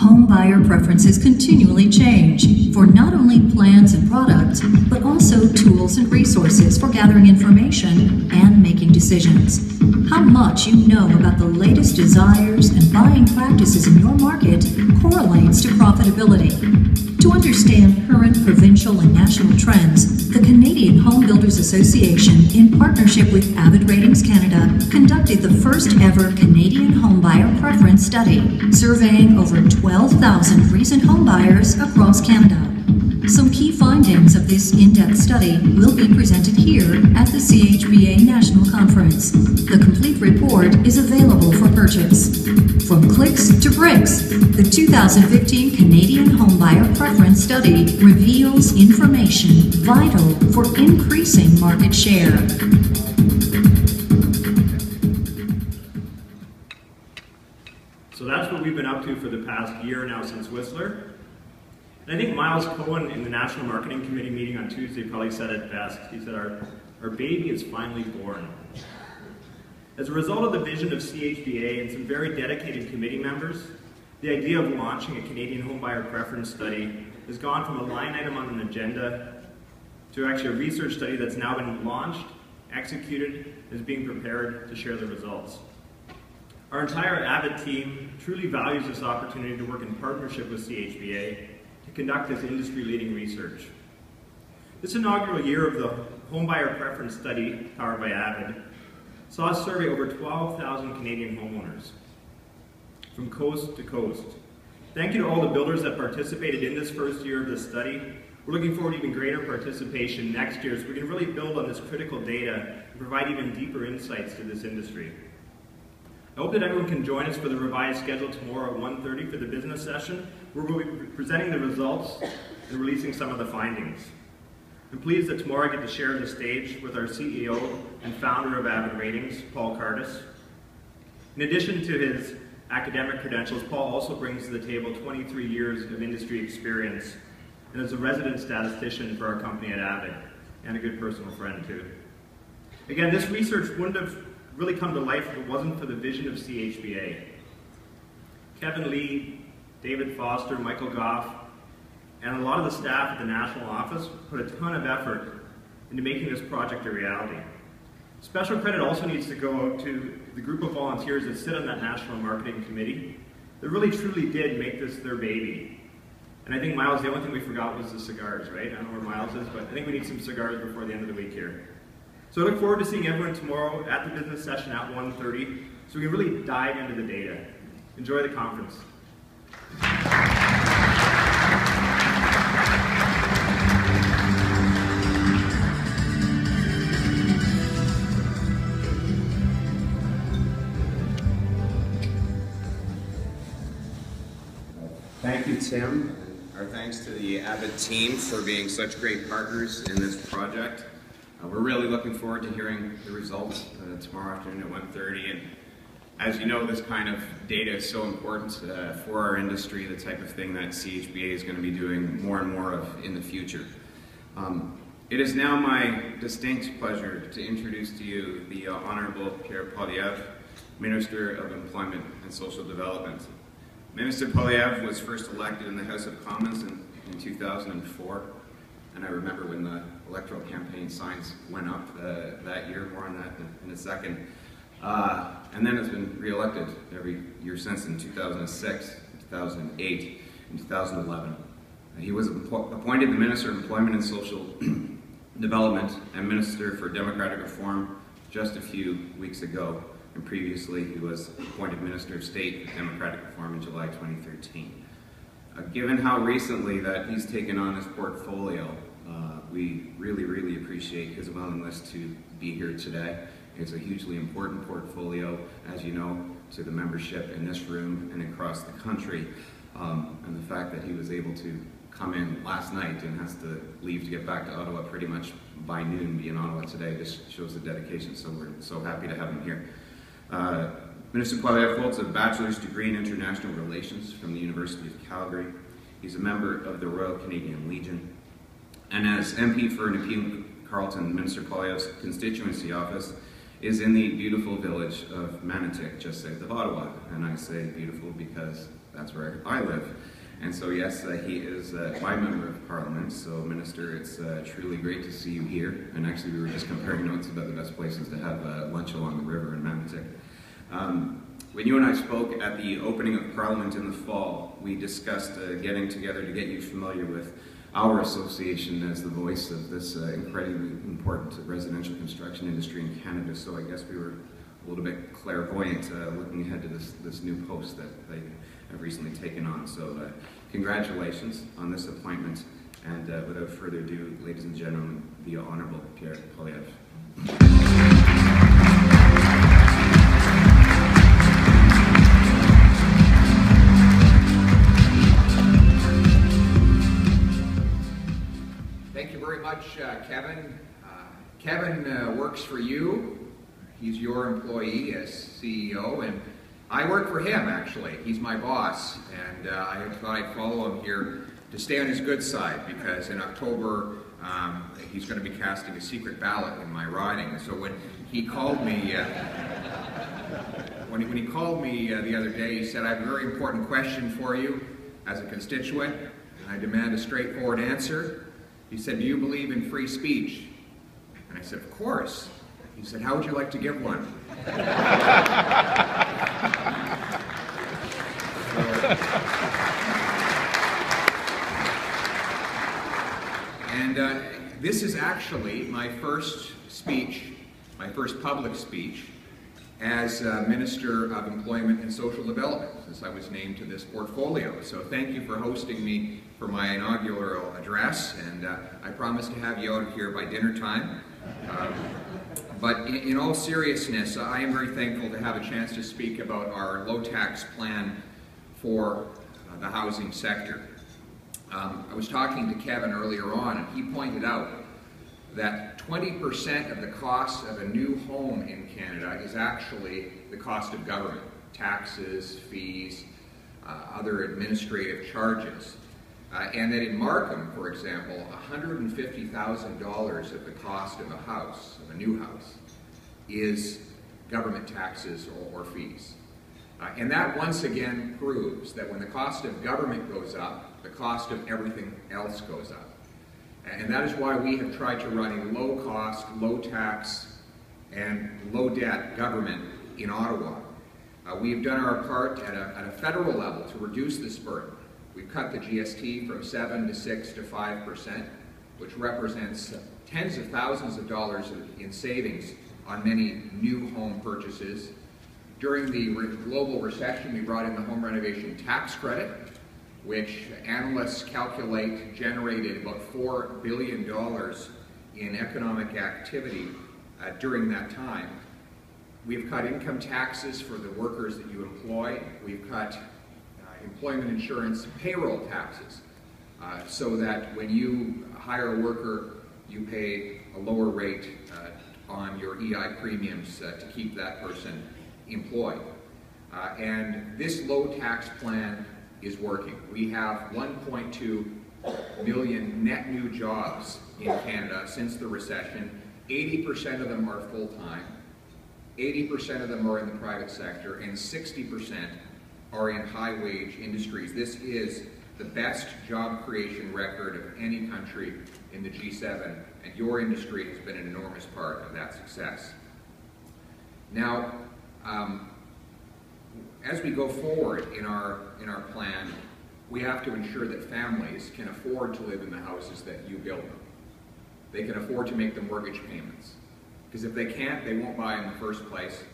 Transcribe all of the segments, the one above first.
home buyer preferences continually change for not only plans and products, but also tools and resources for gathering information and making decisions. How much you know about the latest desires and buying practices in your market correlates to profitability. To understand current provincial and national trends, the Canadian Home Builders Association, in partnership with Avid Ratings Canada, conducted the first ever Canadian home buyer preference study, surveying over 12,000 recent home buyers across Canada. Some key findings of this in-depth study will be presented here at the CHBA National Conference. The complete report is available for purchase. From clicks to bricks, the 2015 Canadian Homebuyer Preference Study reveals information vital for increasing market share. So that's what we've been up to for the past year now since Whistler. And I think Miles Cohen in the National Marketing Committee meeting on Tuesday probably said it best. He said, our baby is finally born. As a result of the vision of CHBA and some very dedicated committee members, the idea of launching a Canadian Homebuyer Preference Study has gone from a line item on an agenda to actually a research study that's now been launched, executed, and is being prepared to share the results. Our entire Avid team truly values this opportunity to work in partnership with CHBA to conduct this industry-leading research. This inaugural year of the Homebuyer Preference Study, powered by Avid, saw us survey over 12,000 Canadian homeowners from coast to coast. Thank you to all the builders that participated in this first year of this study. We're looking forward to even greater participation next year, so we can really build on this critical data and provide even deeper insights to this industry. I hope that everyone can join us for the revised schedule tomorrow at 1:30 for the business session, where we'll be presenting the results and releasing some of the findings. I'm pleased that tomorrow I get to share the stage with our CEO and founder of Avid Ratings, Paul Cardis. In addition to his academic credentials, Paul also brings to the table 23 years of industry experience and is a resident statistician for our company at Avid, and a good personal friend too. Again, this research wouldn't have really come to life if it wasn't for the vision of CHBA. Kevin Lee, David Foster, Michael Goff, and a lot of the staff at the national office put a ton of effort into making this project a reality. Special credit also needs to go out to the group of volunteers that sit on that national marketing committee that really truly did make this their baby. And I think, Miles, the only thing we forgot was the cigars, right? I don't know where Miles is, but I think we need some cigars before the end of the week here. So I look forward to seeing everyone tomorrow at the business session at 1:30 so we can really dive into the data. Enjoy the conference. Thank you, Tim. Our thanks to the Avid team for being such great partners in this project. We're really looking forward to hearing the results tomorrow afternoon at 1:30. And as you know, this kind of data is so important for our industry, the type of thing that CHBA is going to be doing more and more of in the future. It is now my distinct pleasure to introduce to you the Honorable Pierre Poilievre, Minister of Employment and Social Development. Minister Poilievre was first elected in the House of Commons in 2004, and I remember when the electoral campaign signs went up that year. More on that in a second. And then has been re-elected every year since in 2006, 2008, and 2011. He was appointed the Minister of Employment and Social Development and Minister for Democratic Reform just a few weeks ago. And previously, he was appointed Minister of State for Democratic Reform in July 2013. Given how recently that he's taken on his portfolio, we really appreciate his willingness to be here today. It's a hugely important portfolio, as you know, to the membership in this room and across the country. And the fact that he was able to come in last night and has to leave to get back to Ottawa pretty much by noon, be in Ottawa today, this shows the dedication, so we're so happy to have him here. Minister Poilievre holds a bachelor's degree in international relations from the University of Calgary. He's a member of the Royal Canadian Legion. And as MP for Nepean Carleton, Minister Poilievre's constituency office is in the beautiful village of Manotick, just south of Ottawa. And I say beautiful because That's where I live. And so yes, he is my Member of Parliament. So Minister, it's truly great to see you here. And actually we were just comparing notes about the best places to have lunch along the river in Mamatik. When you and I spoke at the opening of Parliament in the fall, we discussed getting together to get you familiar with our association as the voice of this incredibly important residential construction industry in Canada. So I guess we were a little bit clairvoyant looking ahead to this new post that they have recently taken on. So congratulations on this appointment. And without further ado, ladies and gentlemen, the Honourable Pierre Poilievre. Thank you very much, Kevin. Kevin works for you. He's your employee as CEO, and I work for him, actually. He's my boss, and I thought I'd follow him here to stay on his good side, because in October, he's going to be casting a secret ballot in my riding. So when he called me, when he called me the other day, he said, "I have a very important question for you as a constituent, and I demand a straightforward answer." He said, "Do you believe in free speech?" And I said, "Of course." He said, "How would you like to give one?" And this is actually my first speech, my first public speech as Minister of Employment and Social Development, since I was named to this portfolio. So thank you for hosting me for my inaugural address, and I promise to have you out here by dinner time. But in all seriousness, I am very thankful to have a chance to speak about our low tax plan for the housing sector. I was talking to Kevin earlier on, and he pointed out that 20% of the cost of a new home in Canada is actually the cost of government, taxes, fees, other administrative charges. And that in Markham, for example, $150,000 of the cost of a house, of a new house, is government taxes or fees. And that once again proves that when the cost of government goes up, the cost of everything else goes up. And that is why we have tried to run a low-cost, low-tax, and low-debt government in Ottawa. We have done our part at a federal level to reduce this burden. We've cut the GST from 7 to 6 to 5%, which represents tens of thousands of dollars in savings on many new home purchases. During the global recession, we brought in the home renovation tax credit, which analysts calculate generated about $4 billion in economic activity during that time. We've cut income taxes for the workers that you employ. We've cut employment insurance payroll taxes so that when you hire a worker, you pay a lower rate on your EI premiums to keep that person employed. And this low tax plan is working. We have 1.2 million net new jobs in Canada since the recession. 80% of them are full-time, 80% of them are in the private sector, and 60% are in high-wage industries. This is the best job creation record of any country in the G7, and your industry has been an enormous part of that success. Now, as we go forward in our plan, we have to ensure that families can afford to live in the houses that you build them. They can afford to make the mortgage payments. Because if they can't, they won't buy in the first place,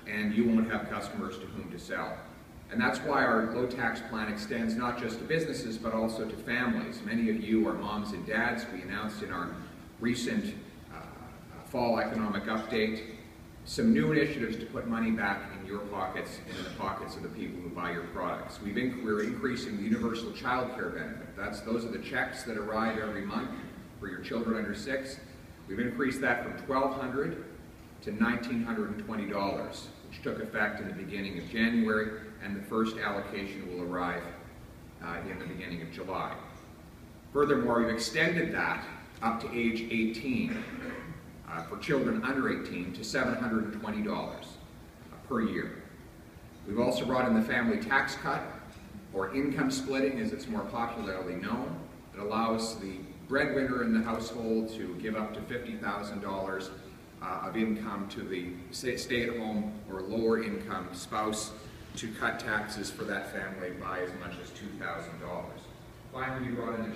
and you won't have customers to whom to sell. And that's why our low tax plan extends not just to businesses, but also to families. Many of you are moms and dads. We announced in our recent fall economic update some new initiatives to put money back in your pockets and in the pockets of the people who buy your products. We're increasing the universal child care benefit. Those are the checks that arrive every month for your children under 6. We've increased that from $1,200 to $1,920, which took effect in the beginning of January, and the first allocation will arrive in the beginning of July. Furthermore, we've extended that up to age 18 for children under 18 to $720 per year. We've also brought in the family tax cut, or income splitting as it's more popularly known. It allows the breadwinner in the household to give up to $50,000 of income to the stay-at-home or lower income spouse to cut taxes for that family by as much as $2,000. Finally, we brought in